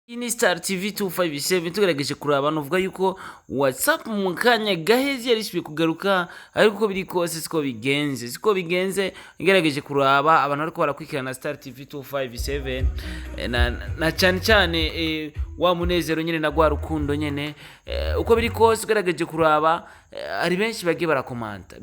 Ini Star TV 257 tugerageje kuraba nuvuga yuko WhatsApp mu kanya gahezi yarishwe kugaruka ariko uko biri kose siko bigenze ngerageje kuraba abantu ariko barakwikirana Star TV 257 na cyane wa munezero nyene na gwa rukundo nyene uko biri kose ugerageje kuraba ari benshi bagiye barakomanta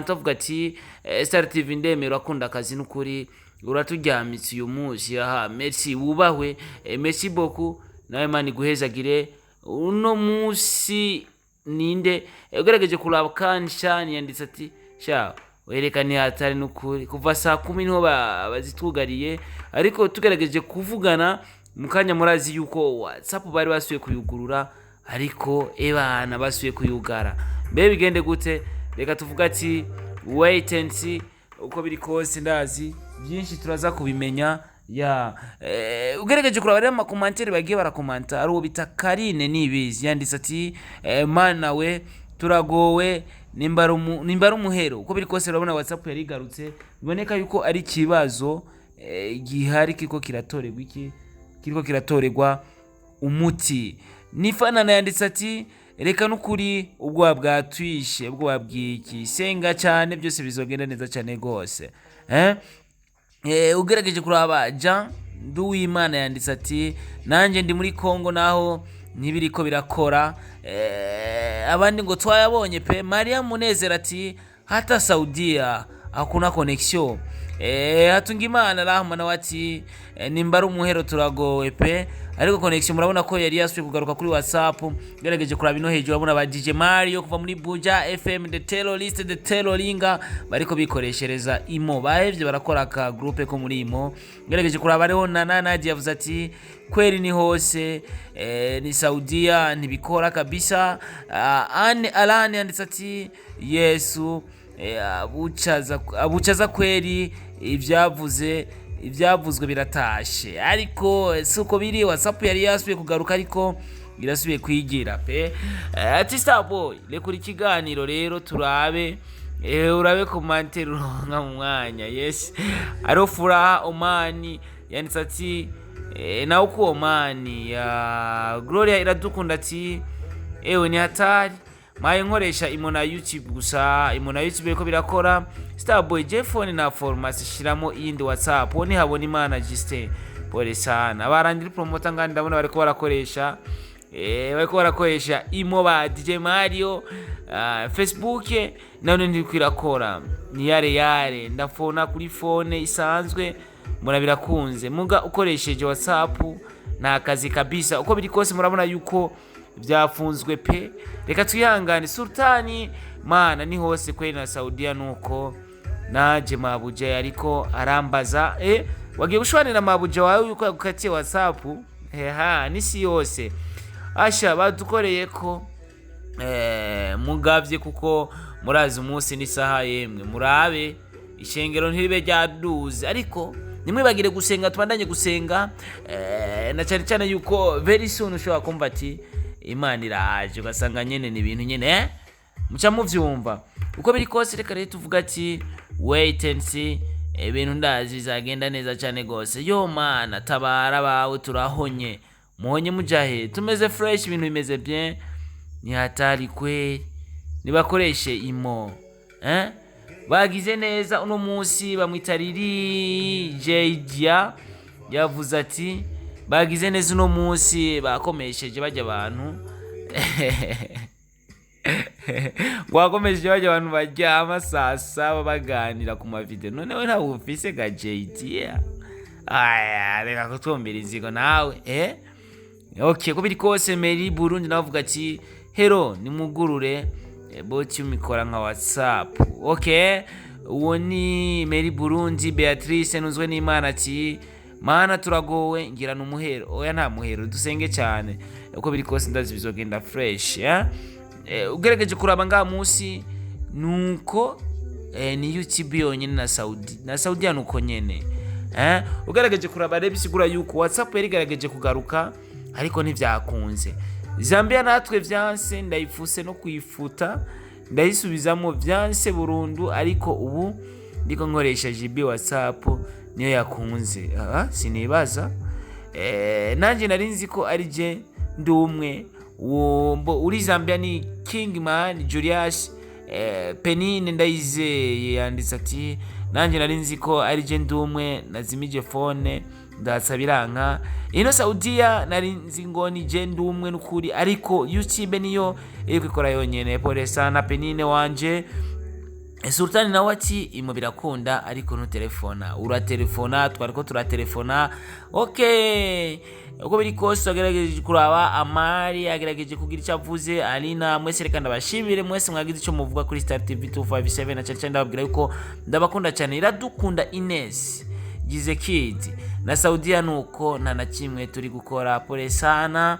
bavuga ati Star TV ndemera akunda akazi n'ukuri uratujyamitse uyu munsi aha merci wubahwe merci beaucoup nawe mani guhezagire uno munsi ninde ugerageje kuraba kandi shani yanditse ati sha werekane hatari n'ukuri kuva saa 10 niho bazitugariye ariko tugerageje kuvugana mukanya murazi yuko WhatsApp bari basuye kuyugurura ariko ebana basuye kuyugara mbe bigende gute reka tuvuga ati wait and see uko biri kose ndazi byinshi turaza kubimenya ugerageje kuraba rero amakomantere bagiye barakomanta ari uwo bita Karine nibizi yanditse ati mana we turagowe nimbara umuhero uko biri kose urabona WhatsApp yari igarutse biboneka yuko ari kibazo gihari kiko kiratorerwa umuti nifanana yanditse ati reka n'ukuri ubwo bwatwishe ubwo babwiki senga cyane byose bizogenda neza cyane gose ugerageje kuraba Jean Duwimana yanditse ati nanje ndi muri Kongo naho nibiriko birakora abandi ngo twayabonye pe Maria Munezero ati hata Saudia hakuna connection Hatungimana Rahman wati nimbara umuhero turagowe pe ariko connection murabona ko yari yasuye kugaruka kuri WhatsApp gerageje kuraba ino hejuru abona ba DJ Mario kuva muri BujaFM the terrorist the terroringa bariko bikoreshereza imo bahevye barakora ka groupe ko muri imo gerageje kuraba rero Nadia yavuze ati kweli ni hose ni Saudia ntibikora kabisa Alani yanditse ati Yesu abucaza kweli ivyavuzwe biratashe ariko suko biri WhatsApp yari yasubiye kugaruka ariko irasubiye kwigira pe ati Starboy lekuri kiganiro rero turabe urabe commentaire uronka mu mwanya yes aro furaha Omani yanditse ati na uko Omani ya Gloria iradukunda ati ewe ni hatari maye nkoresha imona YouTube gusa imona YouTube ko birakora Starboy Jeffone na formasi shiramo iyindi WhatsApp ni habona imana Justin pole sana Landry Promoter ngandi ndabona bariko barakoresha imo ba DJ Mario Facebook none ndikwirakora ni yare ndafona kuri phone isanzwe murabirakunze muga ukoresheje WhatsApp na kazi kabisa uko biri kose murabona yuko byafunzwe pe reka twihangane Sultani mana ni hose kweli na Saudia nuko naje mabuja ariko arambaza wagiye gushwanira mabuja wawe yuko yakukatiye WhatsApp nisi yose asha badukoreye ko mugavye kuko murazi umunsi ni saha yemwe murabe ishengero ntiribe ryaduze ariko nimwe bagire gusenga tubandanye gusenga na cyane yuko very soon ushobora kumva ati Imana iraje ugasanga nyene ni ibintu nyene muca muvyumva uko biri kose reka rero tuvuga ati wait and see ibintu ndazi bizagenda neza cyane gose yo mana tabara bawe turahonye muhonye mujahe tumeze fresh ibintu bimeze bien ni hatari kwe nibakoreshe imo bagize neza uno munsi bamwitariri Jaydia yavuze ati bagize neza uno munsi bakomesheje bajya abantu bajya abantu bajyama saa 7 baganira ku mavideo none we ntawe ufise ga Jaydia reka kutombera inzigo nawe okay ko biri kose Meri Burundi navuga ati hero nimugurure boti umikora nka WhatsApp okay uwo ni Meri Burundi Beatrice nuzwe n'Imana ati mana turagowe ngira numuhero oya nta muhero dusenge cyane uko biri kose ndazi bizogenda fresh ugerageje kuraba nga munsi nuko ni YouTube yonyine na Saudia nuko nyene ugerageje kuraba rero bisigura yuko WhatsApp yari gerageje kugaruka ariko ntivyakunze Zambia natwe vyanse ndayifuse no kuyifuta ndayisubizamo vyanse burundu ariko ubu ndiko nkoresha GB WhatsApp niyo yakunze sinibaza nanjye nari nzi ko ari je ndi umwe. Uri Zambia ni Kingman Julius Penine Ndayizeye yanditse ati nanjye nari nzi ko ari je ndi umwe, nazimije phone ndatsa biranka. Ino Saudiya nari nzi ngo ni je ndi umwe n'ukuri, ariko YouTube niyo iri kwikora yonyene. Pole sana Penine wanje. Sultani nawe ati imo birakunda ariko ntutelefona, uratelefona, twariko turatelefona. Okay, uko biri kose agerageje kuraba. Amari agerageje kugira icyo avuze. Alina mwese reka ndabashimire mwese mwagize icyo muvuga kuri Star TV 257 na cyane ndababwira yuko ndabakunda cyane. Iradukunda Ines gize kid na Saudiya nuko nta na kimwe turi gukora. Pole sana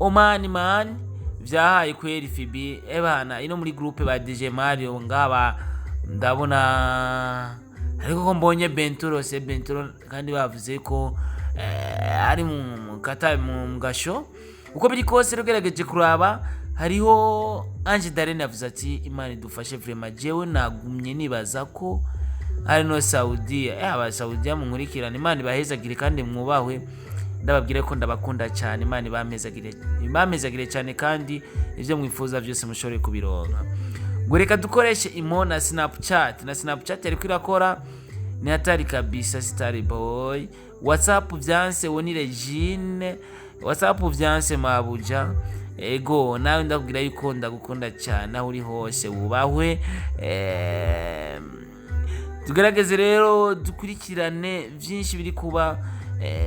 Oman man vyahaye kweri Fibi ebana ino muri groupe ba DJ Mario ngaba ndabona, ariko ko mbonye Benturo kandi bavuze ko ari mu kata mu gasho. Uko biri kose rugerageje kuraba, hariho Ange Darene yavuze ati Imana idufashe vraiment. Jewe nagumye nibaza ko ari no Saudiya, aba Saudiya mu nkurikirana. Imana ibahezagire kandi mwubahwe, ndababwire ko ndabakunda cyane. Imana ibamezagire cyane kandi ivyo mwifuza byose mushobore kubironka. Ngo reka dukoreshe imo na Snapchat ariko irakora ni hatari kabisa. Star boy WhatsApp vyanse woni Regine, WhatsApp vyanse mabuja. Ego nawe ndakubwira yuko ndagukunda cyane aho uri hose, wubahwe. Tugerageze rero dukurikirane byinshi biri kuba.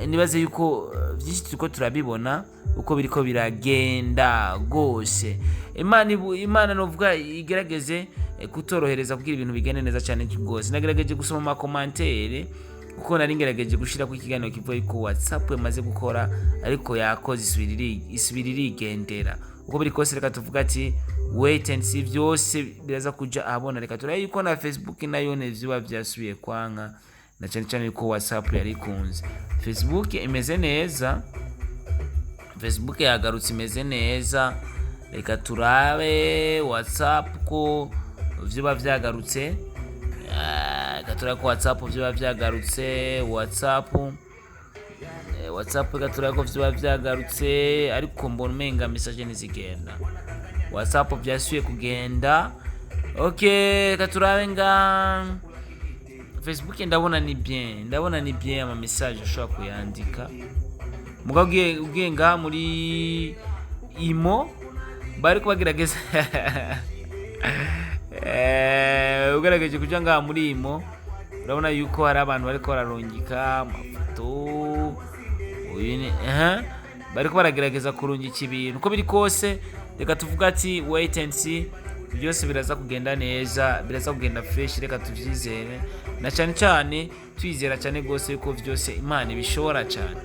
Nibaze yuko byinshi turiko turabibona uko biriko biragenda gose. Imana novuga igerageze kutorohereza kugira ibintu bigende neza cyane gose. Nagerageje gusoma ama commentaire uko nari ngerageje gushira ku kiganiro kivuye ku WhatsApp yamaze gukora, ariko yakoze isubiriri igendera. Uko biri kose reka tuvuga ati wait and see, byose biraza kuja ahabona. Reka turaye yuko na Facebook nayo nevyo byasubiye kwanka, na cyane yuko WhatsApp yari kunze. Facebook imeze neza, Facebook yagarutse imeze neza. Reka turabe WhatsApp ko vyo bavyagarutse. Reka turabe ko WhatsApp vyo bavyagarutse. WhatsApp reka turabe ko vyo bavyagarutse, ariko mbona umenga message nizigenda. WhatsApp byasubiye kugenda. Okay, reka turabe nga Facebook ndabona ni bien ama message ushobora kuyandika. Mugabo ugiye ngaha muri imo bari kubagerageza ugerageje kuja ngaha muri imo, urabona yuko hari abantu bari ko bararungika amafoto bari ko baragerageza kurungika ibintu. Uko biri kose reka tuvuga ati wait and see, byose biraza kugenda neza, biraza kugenda fresh. Reka tuvyizere na cyane twizera cyane gose yuko byose Imana ibishobora cyane.